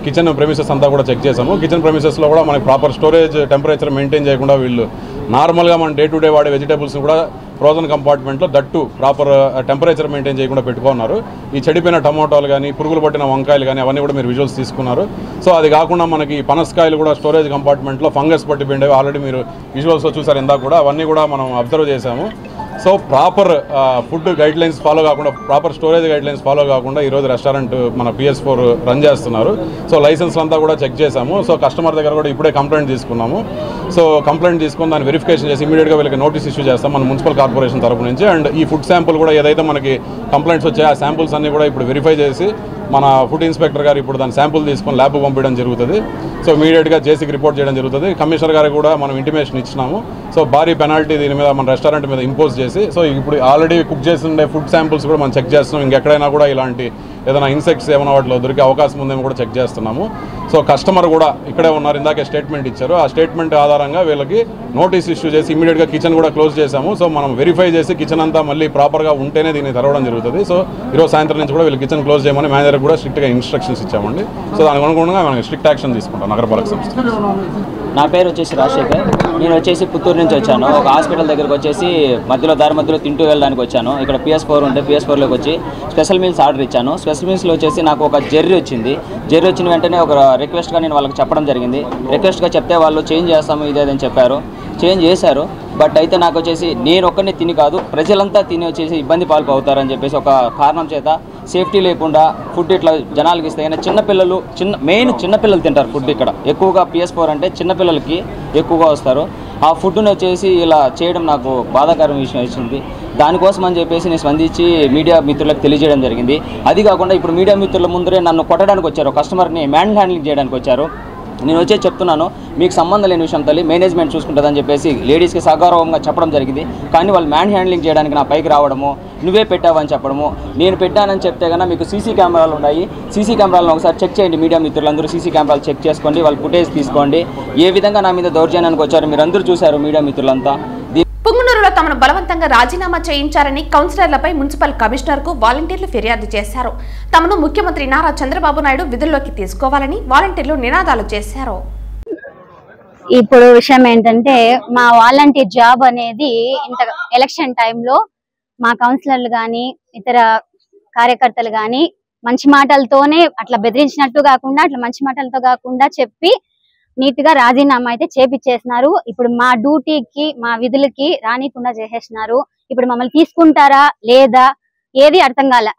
S2: కిచెన్ ప్రెమిసెస్ అంతా కూడా చెక్ చేసాము. కిచెన్ ప్రెమిసెస్లో కూడా మనకి ప్రాపర్ స్టోరేజ్ టెంపరేచర్ మెయింటైన్ చేయకుండా వీళ్ళు నార్మల్గా మన డే టు డే వాడే వెజిటేబుల్స్ని కూడా ఫ్రోజన్ కంపార్ట్మెంట్లో దట్టు ప్రాపర్ టెంపరేచర్ మెయింటైన్ చేయకుండా పెట్టుకున్నారు. ఈ చెడిపోయిన టమోటాలు కానీ పురుగులు పట్టిన వంకాయలు కానీ అవన్నీ కూడా మీరు విజువల్స్ తీసుకున్నారు. సో అది కాకుండా మనకి పనసకాయలు కూడా స్టోరేజ్ కంపార్ట్మెంట్లో ఫంగస్ పట్టిపోయిండేవి ఆల్రెడీ మీరు విజువల్స్లో చూసారు ఇందాక కూడా, అవన్నీ కూడా మనం అబ్జర్వ్ చేసాము. So proper food guidelines follow కాకుండా, proper storage guidelines follow కాకుండా ఈరోజు రెస్టారెంట్ మన PS4 రన్ చేస్తున్నారు. సో లైసెన్స్ అంతా కూడా చెక్ చేసాము. సో కస్టమర్ దగ్గర కూడా ఇప్పుడే కంప్లైంట్ తీసుకున్నాము. సో కంప్లైంట్ తీసుకుని దాన్ని వెరిఫికేషన్ చేసి ఇమీడియట్గా వీళ్ళకి నోటీస్ ఇష్యూ చేస్తాం మన మున్సిపల్ కార్పొరేషన్ తరపు నుంచి. అండ్ ఈ ఫుడ్ శాంపుల్ కూడా ఏదైతే మనకి కంప్లైంట్స్ వచ్చాయో ఆ శాంపుల్స్ అన్నీ కూడా ఇప్పుడు వెరిఫై చేసి మన ఫుడ్ ఇన్స్పెక్టర్ గారు ఇప్పుడు దాని శాంపుల్ తీసుకొని ల్యాబ్ పంపించడం జరుగుతుంది. సో ఇమీడియట్గా జేసీకి రిపోర్ట్ చేయడం జరుగుతుంది. కమిషనర్ గారికి కూడా మనం ఇంటిమేషన్ ఇచ్చినాము. సో భారీ పెనాల్టీ దీని మీద మన రెస్టారెంట్ మీద ఇంపోజ్ చేసి, సో ఇప్పుడు ఆల్రెడీ కుక్ చేసి ఉండే ఫుడ్ శాంపుల్స్ కూడా మనం చెక్ చేస్తున్నాం. ఇంకెక్కడైనా కూడా ఇలాంటి ఏదైనా ఇన్సెక్ట్స్ ఏమైనా వాటిలో దొరికే అవకాశం ఉందేమో కూడా చెక్ చేస్తున్నాము. సో కస్టమర్ కూడా ఇక్కడే ఉన్నారు, ఇందాకే స్టేట్మెంట్ ఇచ్చారు. ఆ స్టేట్మెంట్ ఆధారంగా వీళ్ళకి నోటీస్ ఇష్యూ చేసి ఇమీడియట్గా కిచెన్ కూడా క్లోజ్ చేశాము. సో మనం వెరిఫై చేసి కిచెన్ అంతా మళ్ళీ ప్రాపర్గా ఉంటేనే దీన్ని తెరవడం జరుగుతుంది. సో ఈరోజు సాయంత్రం నుంచి కూడా వీళ్ళు కిచెన్ క్లోజ్ చేయమని మేనేజర్ కూడా స్ట్రిక్ట్గా ఇన్స్ట్రక్షన్స్ ఇచ్చామండి. సో దానికి అనుగుణంగా మనం స్ట్రిక్ట్ యాక్షన్ తీసుకుంటాం నగరపాలక సంస్థ.
S9: నా పేరు వచ్చేసి రాజశేఖర్. నేను వచ్చేసి పుత్తూరు నుంచి వచ్చాను. ఒక హాస్పిటల్ దగ్గరకు వచ్చేసి దారి మధ్యలో తింటూ వెళ్ళడానికి వచ్చాను. ఇక్కడ PS4 ఉంటే PS4లోకి వచ్చి స్పెషల్ మీల్స్ ఆర్డర్ ఇచ్చాను. స్పెషల్ మీల్స్లో వచ్చేసి నాకు ఒక జెర్రీ వచ్చింది. జెర్రీ వచ్చిన వెంటనే ఒక రిక్వెస్ట్గా నేను వాళ్ళకి చెప్పడం జరిగింది. రిక్వెస్ట్గా చెప్తే వాళ్ళు చేంజ్ చేస్తాము ఇదేదని చెప్పారు. చేంజ్ చేశారు. బట్ అయితే నాకు వచ్చేసి నేను ఒక్కరిని తిని కాదు, ప్రజలంతా తిని వచ్చేసి ఇబ్బంది పాల్పవుతారని చెప్పేసి ఒక కారణం చేత సేఫ్టీ లేకుండా ఫుడ్ ఇట్లా జనాలకి ఇస్తే చిన్నపిల్లలు మెయిన్ చిన్నపిల్లలు తింటారు ఫుడ్. ఇక్కడ ఎక్కువగా PS4 అంటే చిన్నపిల్లలకి ఎక్కువగా వస్తారు. ఆ ఫుడ్ని వచ్చేసి ఇలా చేయడం నాకు బాధాకరమైన విషయం వచ్చింది. దానికోసం అని చెప్పేసి నేను స్పందించి మీడియా మిత్రులకు తెలియజేయడం జరిగింది. అది కాకుండా ఇప్పుడు మీడియా మిత్రుల ముందరే నన్ను కొట్టడానికి వచ్చారు, కస్టమర్ని మ్యాన్ హ్యాండ్లింగ్ చేయడానికి వచ్చారు. నేను వచ్చే చెప్తున్నాను మీకు సంబంధం లేని విషయం తల్లి, మేనేజ్మెంట్ చూసుకుంటుందని చెప్పేసి లేడీస్కి సగౌరవంగా చెప్పడం జరిగింది. కానీ వాళ్ళు మ్యాన్ హ్యాండ్లింగ్ చేయడానికి నా పైకి రావడము, నువ్వే పెట్టావని చెప్పడము, నేను పెట్టానని చెప్తే కన్నా మీకు సీసీ కెమెరాలు ఉన్నాయి, సీసీ కెమెరాలను ఒకసారి చెక్ చేయండి. మీడియా మిత్రులందరూ సీసీ కెమెరాలు చెక్ చేసుకోండి, వాళ్ళ ఫుటేజ్ తీసుకోండి. ఏ విధంగా నా మీద దౌర్జన్యానికి వచ్చారు మీరు అందరూ చూశారు మీడియా మిత్రులంతా.
S1: పుంగనూరులో తమను బలవంతంగా రాజీనామా చేయించారని కౌన్సిలర్లపై మున్సిపల్ కమిషనర్ కు వాలంటీర్లు ఫిర్యాదు చేశారు. తమను ముఖ్యమంత్రి నారా చంద్రబాబు నాయుడు విధుల్లోకి తీసుకోవాలని వాలంటీర్లు నినాదాలు చేశారు.
S10: ఇప్పుడు విషయం ఏంటంటే మా వాలంటీర్ జాబ్ అనేది ఇంత ఎలక్షన్ టైంలో మా కౌన్సిలర్లు గాని ఇతర కార్యకర్తలు గాని మంచి మాటలతోనే అట్లా బెదిరించినట్టు కాకుండా అట్లా మంచి మాటలతో కాకుండా చెప్పి నీట్ గా రాజీనామా అయితే చేపిచ్చేసినారు. ఇప్పుడు మా డ్యూటీకి మా విధులకి రానికుండా చేసేసినారు. ఇప్పుడు మమ్మల్ని తీసుకుంటారా లేదా ఏది అర్థం కాలే.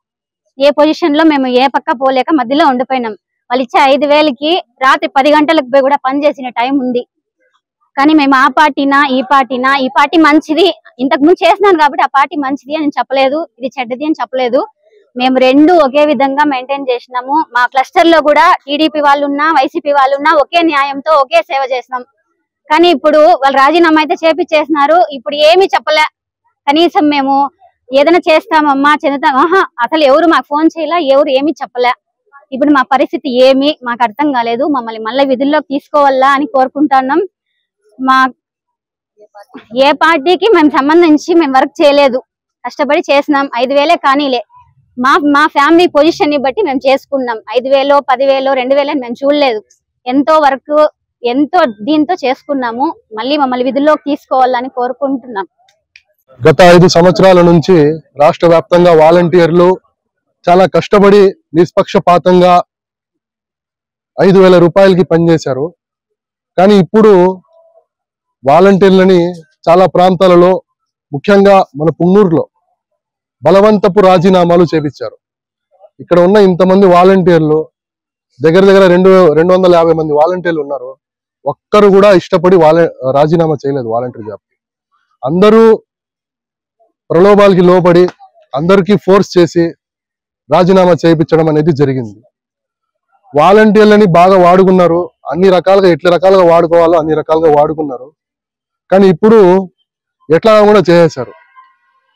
S10: ఏ పొజిషన్ లో మేము ఏ పక్క పోలేక మధ్యలో ఉండిపోయినాం. వాళ్ళు ఇచ్చే 5,000కి రాత్రి 10 గంటలకు పోయి కూడా పని చేసిన టైం ఉంది. కానీ మేము ఆ పార్టీనా ఈ పార్టీనా, ఈ పార్టీ మంచిది ఇంతకు ముందు చేసినాను కాబట్టి ఆ పార్టీ మంచిది అని చెప్పలేదు, ఇది చెడ్డది అని చెప్పలేదు. మేము రెండు ఒకే విధంగా మెయింటైన్ చేసినాము. మా క్లస్టర్ లో కూడా టీడీపీ వాళ్ళున్నా వైసీపీ వాళ్ళున్నా ఒకే న్యాయంతో ఒకే సేవ చేసినాం. కానీ ఇప్పుడు వాళ్ళు రాజీనామా అయితే చేపిచ్చేసినారు. ఇప్పుడు ఏమీ చెప్పలే. కనీసం మేము ఏదైనా చేస్తామమ్మా చెందుతాం, అసలు ఎవరు మాకు ఫోన్ చేయలే, ఎవరు ఏమీ చెప్పలే. ఇప్పుడు మా పరిస్థితి ఏమి మాకు అర్థం కాలేదు. మమ్మల్ని మళ్ళీ విధుల్లోకి తీసుకోవాలా అని కోరుకుంటున్నాం. మా ఏ పార్టీకి మేము సంబంధించి మేము వర్క్ చేయలేదు, కష్టపడి చేసినాం. 5,000 కానీలే. మా ఫ్యామిలీ పొజిషన్ ని బట్టి మేము చేసుకున్నాం. 5,000, 10,000, 2,000 మేము చూడలేదు. ఎంతో వర్క్ ఎంతో దీంతో చేసుకున్నాము. మళ్ళీ మమ్మల్ని విధుల్లోకి తీసుకోవాలని కోరుకుంటున్నాం.
S2: గత 5 సంవత్సరాల నుంచి రాష్ట్ర వ్యాప్తంగా వాలంటీర్లు చాలా కష్టపడి నిష్పక్షపాతంగా 5,000 రూపాయలకి పనిచేశారు. కానీ ఇప్పుడు వాలంటీర్లని చాలా ప్రాంతాలలో, ముఖ్యంగా మన పుంగనూరులో బలవంతపు రాజీనామాలు చేపించారు. ఇక్కడ ఉన్న ఇంతమంది వాలంటీర్లు, దగ్గర 250 మంది వాలంటీర్లు ఉన్నారు. ఒక్కరు కూడా ఇష్టపడి రాజీనామా చేయలేదు వాలంటీర్ జాబ్కి. అందరూ ప్రలోభాలకి లోబడి అందరికీ ఫోర్స్ చేసి రాజీనామా చేయించడం అనేది జరిగింది. వాలంటీర్లని బాగా వాడుకున్నారు. అన్ని రకాలుగా ఎట్ల రకాలుగా వాడుకోవాలో అన్ని రకాలుగా వాడుకున్నారు. కానీ ఇప్పుడు ఎట్లా కూడా చేసేశారు.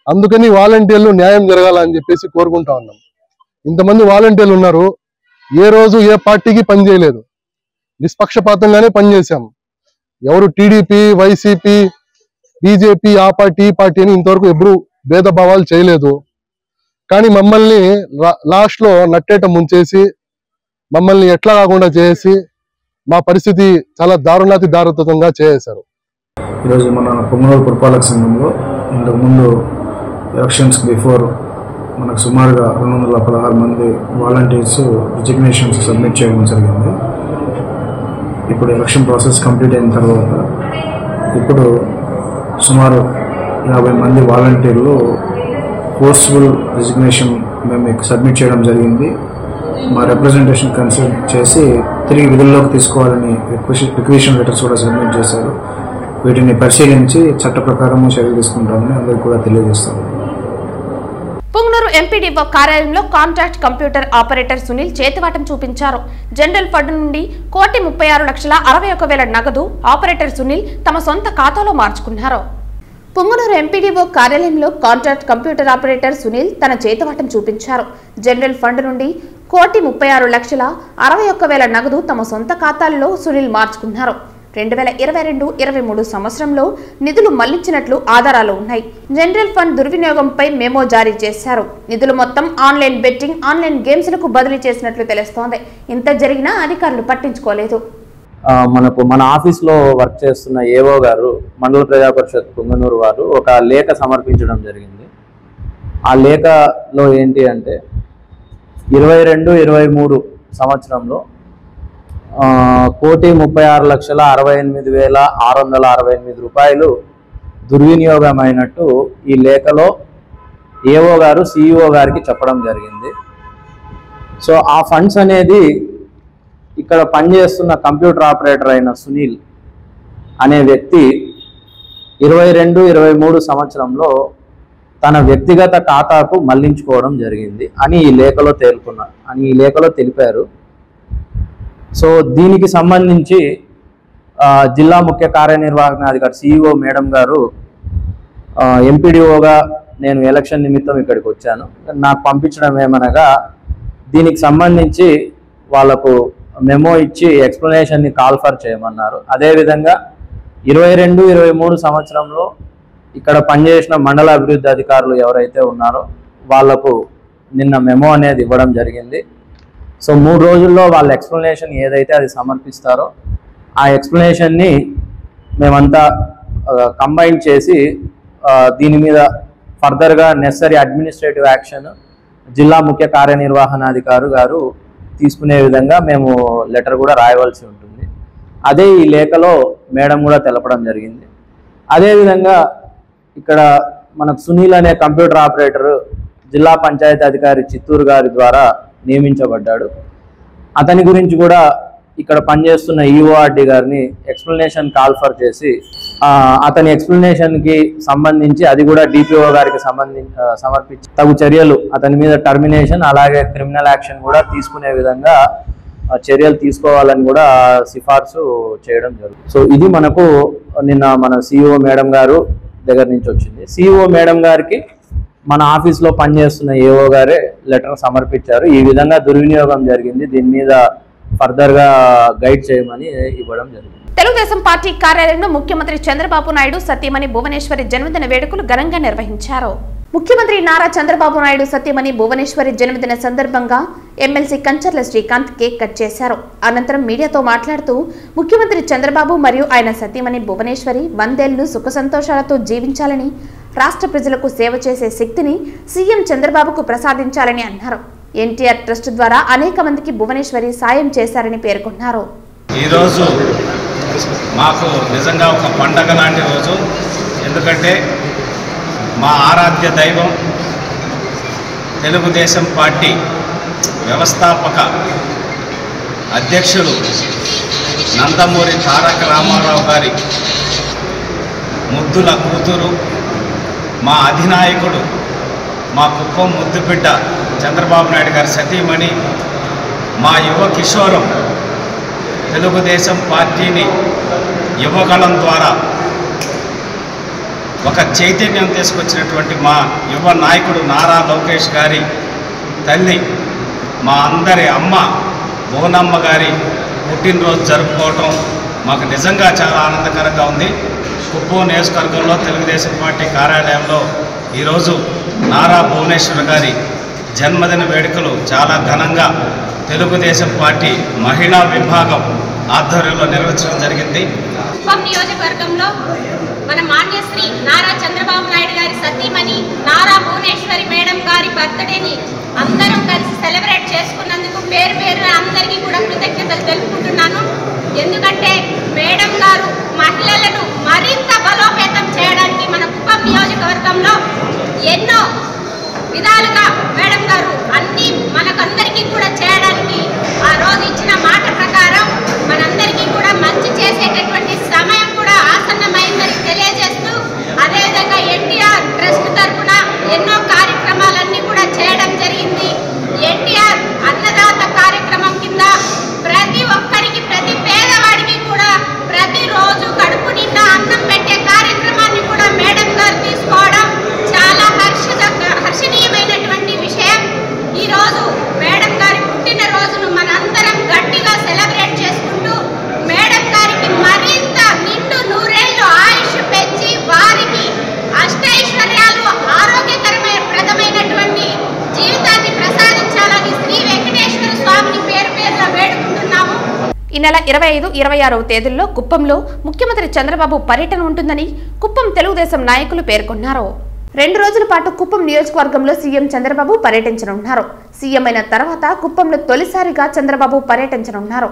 S2: అందుకని వాలంటీర్లు న్యాయం జరగాలని చెప్పేసి కోరుకుంటా ఉన్నాం. ఇంతమంది వాలంటీర్లు ఉన్నారు, ఏ రోజు ఏ పార్టీకి పనిచేయలేదు, నిష్పక్షపాతంగానే పనిచేశాం. ఎవరు టీడీపీ, వైసీపీ, బీజేపీ, ఆ పార్టీ ఈ పార్టీ అని ఇంతవరకు ఎప్పుడు భేదభావాలు చేయలేదు. కానీ మమ్మల్ని లాస్ట్ లో నట్టేట ముంచేసి మమ్మల్ని ఎట్లా కాకుండా చేసి మా పరిస్థితి చాలా దారుణాతిదారుతంగా చేశారు.
S11: ఈరోజు మన పుంగనూరు పురపాలక సంఘంలో ఇంతకుముందు ఎలక్షన్స్ బిఫోర్ మనకు సుమారుగా 216 మంది వాలంటీర్స్ రిజిగ్నేషన్స్ సబ్మిట్ చేయడం జరిగింది. ఇప్పుడు ఎలక్షన్ ప్రాసెస్ కంప్లీట్ అయిన తర్వాత ఇప్పుడు సుమారు 50 మంది వాలంటీర్లు ఫోర్స్ఫుల్ రిజిగ్నేషన్ మేము సబ్మిట్ చేయడం జరిగింది. మా రిప్రజెంటేషన్ కన్సల్ట్ చేసి తిరిగి విధుల్లోకి తీసుకోవాలని రిక్వెషన్ లెటర్స్ కూడా సబ్మిట్ చేశారు. వీటిని పరిశీలించి చట్ట ప్రకారం చర్యలు తీసుకుంటామని అందరికీ కూడా తెలియజేస్తాము.
S1: పుంగనూరు ఎంపీడీఓ కార్యాలయంలో కాంట్రాక్ట్ కంప్యూటర్ ఆపరేటర్ సునీల్ చేతివాటం చూపించారు. జనరల్ ఫండ్ నుండి 1,36,61,000 నగదు ఆపరేటర్ సునీల్ తమ సొంత ఖాతాలో మార్చుకున్నారు. పుంగనూరు ఎంపీడీఓ కార్యాలయంలో కాంట్రాక్ట్ కంప్యూటర్ ఆపరేటర్ సునీల్ తన చేతివాటం చూపించారు. జనరల్ ఫండ్ నుండి 1,36,61,000 నగదు తమ సొంత ఖాతాల్లో సునీల్ మార్చుకున్నారు. 2022-23 సంవత్సరంలో నిధులు మళ్లించినట్లు ఆధారాలు ఉన్నాయి. జనరల్ ఫండ్ దుర్వినియోగంపై మెమో జారీ చేశారు. నిధులు మొత్తం ఆన్లైన్ బెట్టింగ్, ఆన్లైన్ గేమ్స్లకు బదిలీ చేసినట్లు తెలుస్తోంది. ఇంత జరిగినా అధికారులు పట్టించుకోలేదు.
S9: మన ఆఫీస్లో వర్క్ చేస్తున్న ఏవో గారు, మండల ప్రజా పరిషత్ పుంగనూరు వారు ఒక లేఖ సమర్పించడం జరిగింది. ఆ లేఖలో ఏంటి అంటే 22-23 సంవత్సరంలో 1,36,68,608 రూపాయలు దుర్వినియోగమైనట్టు ఈ లేఖలో ఏవో గారు సిఇఓ గారికి చెప్పడం జరిగింది. సో ఆ ఫండ్స్ అనేది ఇక్కడ పనిచేస్తున్న కంప్యూటర్ ఆపరేటర్ అయిన సునీల్ అనే వ్యక్తి 22-23 సంవత్సరంలో తన వ్యక్తిగత ఖాతాకు మళ్లించుకోవడం జరిగింది అని ఈ లేఖలో తెలిపారు. సో దీనికి సంబంధించి జిల్లా ముఖ్య కార్యనిర్వహణాధికారి సిఇఓ మేడం గారు ఎంపీడీఓగా నేను ఎలక్షన్ నిమిత్తం ఇక్కడికి వచ్చాను. నాకు పంపించడం ఏమనగా దీనికి సంబంధించి వాళ్లకు మెమో ఇచ్చి ఎక్స్ప్లెనేషన్ని కాల్ఫర్ చేయమన్నారు. అదేవిధంగా 22-23 సంవత్సరంలో ఇక్కడ పనిచేసిన మండల అభివృద్ధి అధికారులు ఎవరైతే ఉన్నారో వాళ్లకు నిన్న మెమో అనేది ఇవ్వడం జరిగింది. సో 3 రోజుల్లో వాళ్ళ ఎక్స్ప్లెనేషన్ ఏదైతే అది సమర్పిస్తారో ఆ ఎక్స్ప్లెనేషన్ని మేమంతా కంబైన్ చేసి దీని మీద ఫర్దర్గా నెసరీ అడ్మినిస్ట్రేటివ్ యాక్షన్ జిల్లా ముఖ్య కార్యనిర్వహణాధికారి గారు తీసుకునే విధంగా మేము లెటర్ కూడా రాయవలసి ఉంటుంది. అదే ఈ లేఖలో మేడం కూడా తెలపడం జరిగింది. అదేవిధంగా ఇక్కడ మనకు సునీల్ అనే కంప్యూటర్ ఆపరేటర్ జిల్లా పంచాయతీ అధికారి చిత్తూరు గారి ద్వారా నియమించబడ్డాడు. అతని గురించి కూడా ఇక్కడ పనిచేస్తున్న ఈఓఆర్డి గారిని ఎక్స్ప్లెనేషన్ కాల్ఫర్ చేసి అతని ఎక్స్ప్లెనేషన్కి సంబంధించి అది కూడా డిపిఓ గారికి సమర్పించి తగు చర్యలు అతని మీద టర్మినేషన్ అలాగే క్రిమినల్ యాక్షన్ కూడా తీసుకునే విధంగా చర్యలు తీసుకోవాలని కూడా సిఫార్సు చేయడం జరుగుతుంది. సో ఇది మనకు నిన్న మన సిఇఓ మేడం గారు దగ్గర నుంచి వచ్చింది. సిఇఓ మేడం గారికి
S12: మన ఆఫీస్లో పనిచేస్తున్న ఏఓ గారే లెటర్ సమర్పించారు. ఈ విధంగా దుర్వినియోగం జరిగింది, దీని మీద ఫర్దర్గా గైడ్ చేయమని ఇవ్వడం జరిగింది.
S1: తెలుగుదేశం పార్టీ కార్యాలయంలో ముఖ్యమంత్రి చంద్రబాబు నాయుడు సతీమణి భువనేశ్వరి జన్మదిన వేడుకలు ఘనంగా నిర్వహించారు. ముఖ్యమంత్రి నారా చంద్రబాబు నాయుడు సతీమణి భువనేశ్వరి జన్మదిన సందర్భంగా MLC Kancharla Srikanth cake cut చేశారు. అనంతరం మీడియాతో మాట్లాడుతూ ముఖ్యమంత్రి చంద్రబాబు మరియు ఆయన సతీమణి భువనేశ్వరి 100 ఏళ్లు సుఖ సంతోషాలతో జీవించాలని, రాష్ట్ర ప్రజలకు సేవ చేసే శక్తిని సీఎం చంద్రబాబుకు ప్రసాదించాలని అన్నారు. ఎన్టీఆర్ ట్రస్ట్ ద్వారా అనేక మందికి భువనేశ్వరి సాయం చేశారని పేర్కొన్నారు.
S13: ఈరోజు మాకు నిజంగా ఒక పండగ లాంటి రోజు. ఎందుకంటే మా ఆరాధ్య దైవం తెలుగుదేశం పార్టీ వ్యవస్థాపక అధ్యక్షులు నందమూరి తారక రామారావు గారి ముద్దుల కూతురు, మా అధినాయకుడు, మా కుప్పం ముద్దుబిడ్డ చంద్రబాబు నాయుడు గారి సతీమణి, మా యువ కిషోరం తెలుగుదేశం పార్టీని యువగళం ద్వారా ఒక చైతన్యం తీసుకొచ్చినటువంటి మా యువ నాయకుడు నారా లోకేష్ గారి తల్లి, మా అందరి అమ్మ భువనమ్మ గారి పుట్టినరోజు జరుపుకోవటం మాకు నిజంగా చాలా ఆనందకరంగా ఉంది. కుప్పం నియోజకవర్గంలో తెలుగుదేశం పార్టీ కార్యాలయంలో ఈరోజు నారా భువనేశ్వర్ గారి జన్మదిన వేడుకలు చాలా ఘనంగా తెలుగుదేశం పార్టీ మహిళా విభాగం ఆధ్వర్యంలో నిర్వహించడం జరిగింది.
S14: కుప్పం నియోజకవర్గంలో మన మాన్యశ్రీ నారా చంద్రబాబు నాయుడు గారి సతీమణి నారా భువనేశ్వరి మేడం గారి బర్త్డేని అందరం కలిసి సెలబ్రేట్ చేసుకున్నందుకు పేరు పేరు అందరికీ కూడా కృతజ్ఞతలు తెలుపుకుంటున్నాను. ఎందుకంటే మేడం గారు మహిళలను మరింత బలోపేతం చేయడానికి మన కుప్పం నియోజకవర్గంలో ఎన్నో విధాలుగా మేడం గారు అన్ని మనకందరికీ కూడా చేయడానికి ఆ రోజు ఇచ్చిన మాట ప్రకారం మనందరికీ కూడా మంచి చేసేటటువంటి సమయం కూడా ఆసన్నమైందని తెలియజేస్తూ, అదేవిధంగా ఎన్టీఆర్ ట్రస్ట్ తరఫున ఎన్నో కార్యక్రమాలన్నీ కూడా చేయడం జరిగింది. ఎన్టీఆర్ అన్నదాత కార్యక్రమం కింద ప్రతి ఒక్కరికి, ప్రతి పేదవాడికి కూడా ప్రతిరోజు కడుపు నిండా అన్నం పెట్టే కార్యక్రమాన్ని కూడా మేడం గారు తీసుకోవడం చాలా హర్షణీయమైనటువంటి విషయం. ఈరోజు మేడం గారి పుట్టినరోజును మనందరం గట్టిగా సెలబ్రేట్ చేసుకుంటూ మేడం గారికి మరింత నిండు 100 ఏళ్ళు ఆయుష్ పెంచి వారికి అష్టైశ్వర్యాలు, ఆరోగ్యకరమైనటువంటి జీవితాన్ని ప్రసాదించాలని శ్రీ వెంకటేశ్వర స్వామిని పేరు పేరున వేడుకుంటున్నాము.
S1: ఈ నెల 25, 26వ తేదీల్లో కుప్పంలో ముఖ్యమంత్రి చంద్రబాబు పర్యటన ఉంటుందని కుప్పం తెలుగుదేశం నాయకులు పేర్కొన్నారు. 2 రోజుల పాటు కుప్పం నియోజకవర్గంలో సీఎం చంద్రబాబు పర్యటించనున్నారు. సీఎం అయిన తర్వాత కుప్పంలో తొలిసారిగా చంద్రబాబు పర్యటించనున్నారు.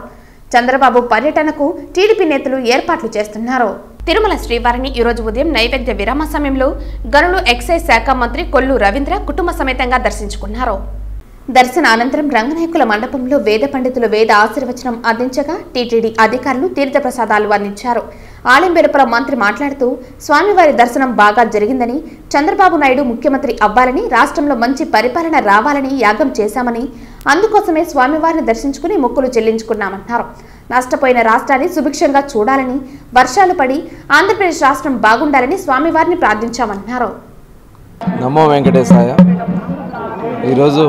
S1: చంద్రబాబు పర్యటనకు టీడీపీ నేతలు ఏర్పాట్లు చేస్తున్నారు. తిరుమల శ్రీవారిని ఈరోజు ఉదయం నైవేద్య విరామ సమయంలో గనులు ఎక్సైజ్ శాఖ మంత్రి కొల్లు రవీంద్ర కుటుంబ సమేతంగా దర్శించుకున్నారు. దర్శన అనంతరం రంగనాయకుల మండపంలో వేద పండితులు వేద ఆశీర్వచనం అందించగా టీటీడీ అధికారులు తీర్థ ప్రసాదాలు అందించారు. ఆలయం వెలుపల మంత్రి మాట్లాడుతూ స్వామివారి దర్శనం బాగా జరిగిందని, చంద్రబాబు నాయుడు ముఖ్యమంత్రి అవ్వాలని, రాష్ట్రంలో మంచి పరిపాలన రావాలని యాగం చేశామని, అందుకోసమే స్వామివారిని దర్శించుకుని మొక్కులు చెల్లించుకున్నామన్నారు. నష్టపోయిన రాష్ట్రాన్ని సుభిక్షంగా చూడాలని, వర్షాలు పడి ఆంధ్రప్రదేశ్ రాష్ట్రం బాగుండాలని స్వామివారిని ప్రార్థించామన్నారు.
S15: నమో వెంకటేశాయ. ఈరోజు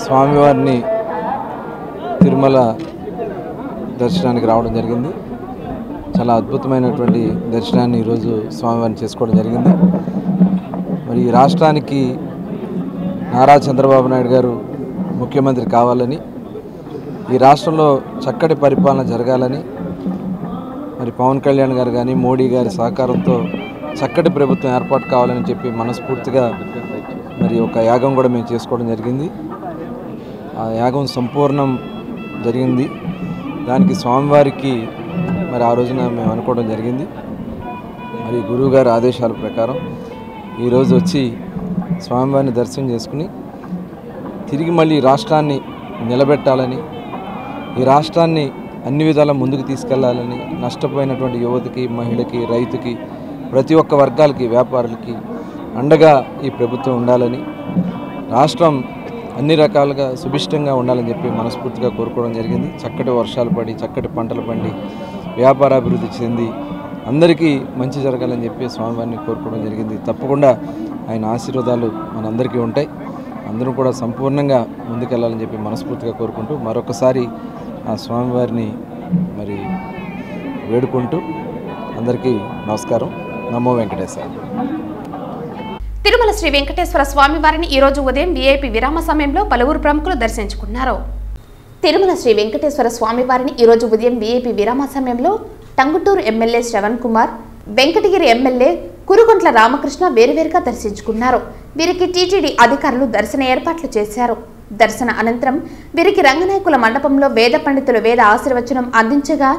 S15: స్వామివారిని తిరుమల దర్శనానికి రావడం జరిగింది. చాలా అద్భుతమైనటువంటి దర్శనాన్ని ఈరోజు స్వామివారిని చేసుకోవడం జరిగింది. మరి ఈ రాష్ట్రానికి నారా చంద్రబాబు నాయుడు గారు ముఖ్యమంత్రి కావాలని, ఈ రాష్ట్రంలో చక్కటి పరిపాలన జరగాలని, మరి పవన్ కళ్యాణ్ గారు కానీ మోడీ గారి సహకారంతో చక్కటి ప్రభుత్వం ఏర్పాటు కావాలని చెప్పి మనస్ఫూర్తిగా మరి ఒక యాగం కూడా మేము చేసుకోవడం జరిగింది. ఆ యాగం సంపూర్ణం జరిగింది. దానికి స్వామివారికి మరి ఆ రోజున మేము అనుకోవడం జరిగింది. మరి గురువుగారి ఆదేశాల ప్రకారం ఈరోజు వచ్చి స్వామివారిని దర్శనం చేసుకుని తిరిగి మళ్ళీ రాష్ట్రాన్ని నిలబెట్టాలని, ఈ రాష్ట్రాన్ని అన్ని విధాల ముందుకు తీసుకెళ్లాలని, నష్టపోయినటువంటి యువతకి, మహిళకి, రైతుకి, ప్రతి ఒక్క వర్గాలకి, వ్యాపారులకి అండగా ఈ ప్రభుత్వం ఉండాలని, రాష్ట్రం అన్ని రకాలుగా సుభిష్టంగా ఉండాలని చెప్పి మనస్ఫూర్తిగా కోరుకోవడం జరిగింది. చక్కటి వర్షాలు పడి, చక్కటి పంటలు పండి, వ్యాపారాభివృద్ధి చెంది అందరికీ మంచి జరగాలని చెప్పి స్వామివారిని కోరుకోవడం జరిగింది. తప్పకుండా ఆయన ఆశీర్వాదాలు మనందరికీ ఉంటాయి. అందరూ కూడా సంపూర్ణంగా ముందుకెళ్ళాలని చెప్పి మనస్ఫూర్తిగా కోరుకుంటూ మరొకసారి ఆ స్వామివారిని మరి వేడుకుంటూ అందరికీ నమస్కారం. నమో వెంకటేశ్వర.
S1: తిరుమల శ్రీ వెంకటేశ్వర స్వామి వారిని ఈ రోజు ఉదయం వీఐపీ విరామ సమయంలో పలువురు ప్రముఖులు దర్శించుకున్నారు. తిరుమల శ్రీ వెంకటేశ్వర స్వామి వారిని ఈ రోజు ఉదయం వీఐపీ విరామ సమయంలో టంగుటూరు ఎమ్మెల్యే శ్రవణ్ కుమార్, వెంకటగిరి ఎమ్మెల్యే కురుగొంట్ల రామకృష్ణ వేరువేరుగా దర్శించుకున్నారు. వీరికి టీటీడీ అధికారులు దర్శన ఏర్పాట్లు చేశారు. దర్శన అనంతరం వీరికి రంగనాయకుల మండపంలో వేద పండితులు వేద ఆశీర్వచనం అందించగా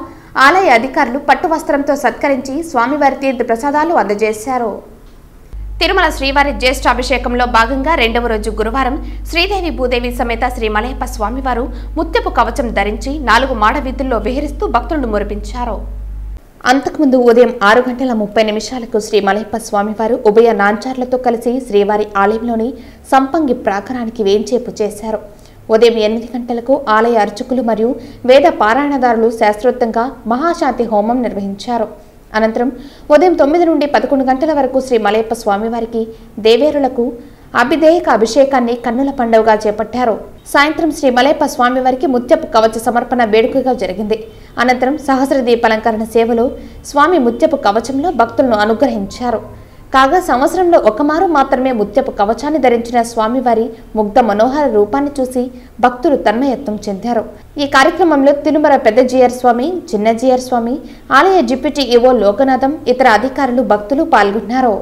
S1: ఆలయ అధికారులు పట్టు వస్త్రంతో సత్కరించి స్వామివారి తీర్థ ప్రసాదాలు అందజేశారు. తిరుమల శ్రీవారి జ్యేష్ఠాభిషేకంలో భాగంగా రెండవ రోజు గురువారం శ్రీదేవి భూదేవి సమేత శ్రీ మలయప్ప స్వామివారు ముత్యపు కవచం ధరించి 4 మాడ వీధుల్లో విహరిస్తూ భక్తులను మురిపించారు. అంతకుముందు ఉదయం 6:30 శ్రీ మలయప్ప స్వామివారు ఉభయ నాంచార్లతో కలిసి శ్రీవారి ఆలయంలోని సంపంగి ప్రాకారానికి వేంచేపు చేశారు. ఉదయం 8 గంటలకు ఆలయ అర్చకులు మరియు వేద పారాయణదారులు శాస్త్రోక్తంగా మహాశాంతి హోమం నిర్వహించారు. అనంతరం ఉదయం 9 నుండి 11 గంటల వరకు శ్రీ మలయప్ప స్వామివారికి దేవేరులకు అభిధేయక అభిషేకాన్ని కన్నుల పండుగగా చేపట్టారు. సాయంత్రం శ్రీ మలయప్ప స్వామివారికి ముత్యపు కవచ సమర్పణ వేడుకగా జరిగింది. అనంతరం సహస్ర దీపాలంకరణ సేవలో స్వామి ముత్యపు కవచంలో భక్తులను అనుగ్రహించారు. కాగా సంవత్సరంలో ఒకమారు మాత్రమే ముత్యపు కవచాన్ని ధరించిన స్వామివారి ముగ్ధ మనోహర రూపాన్ని చూసి భక్తులు తన్మయత్వం చెందారు. ఈ కార్యక్రమంలో తిరుమల పెద్ద జీఆర్ స్వామి, చిన్న జీఆర్ స్వామి, ఆలయ డిప్యూటీ ఈవో లోకనాథం, ఇతర అధికారులు, భక్తులు పాల్గొన్నారు.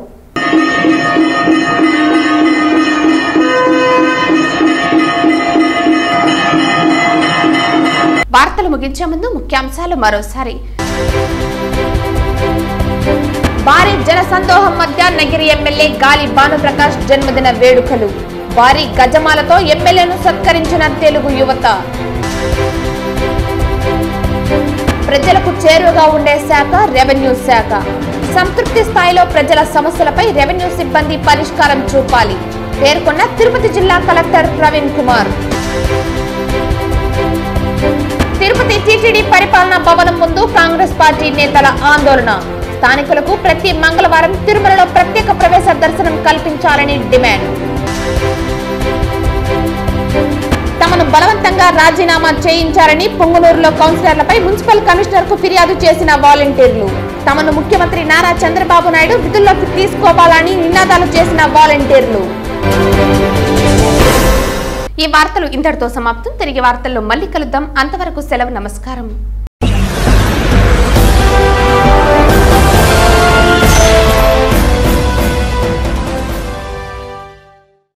S1: వార్తలు ముగించే ముందు ముఖ్యాంశాలు మరోసారి. భారీ జన సందోహం మధ్య నగిరి ఎమ్మెల్యే గాలి భానుప్రకాష్ జన్మదిన వేడుకలు. భారీ గజమాలతో ఎమ్మెల్యేను సత్కరించిన తెలుగు యువత. ప్రజలకు చేరువగా ఉండే శాఖ రెవెన్యూ శాఖ. సంతృప్తి స్థాయిలో ప్రజల సమస్యలపై రెవెన్యూ సిబ్బంది పరిష్కారం చూపాలి పేర్కొన్న తిరుపతి జిల్లా కలెక్టర్ ప్రవీణ్ కుమార్. తిరుపతి టీటీడీ పరిపాలనా భవనం ముందు కాంగ్రెస్ పార్టీ నేతల ఆందోళన. స్థానికులకు ప్రతి మంగళవారం తిరుమలలో ప్రత్యేక ప్రవేశ దర్శనం కల్పించాలని డిమాండ్. తమను బలవంతంగా రాజీనామా చేయించారని పొంగునూరులో కౌన్సిలర్లపై మున్సిపల్ కమిషనర్ కు ఫిర్యాదు చేసిన వాలంటీర్లు. తమను ముఖ్యమంత్రి నారా చంద్రబాబు నాయుడు విధుల్లోకి తీసుకోవాలని నినాదాలు చేసిన వాలంటీర్లు. ఈ వార్తలు ఇంతటితో సమాప్తం. తిరిగి వార్తల్లో మళ్ళీ కలుద్దాం. అంతవరకు సెలవు. నమస్కారం.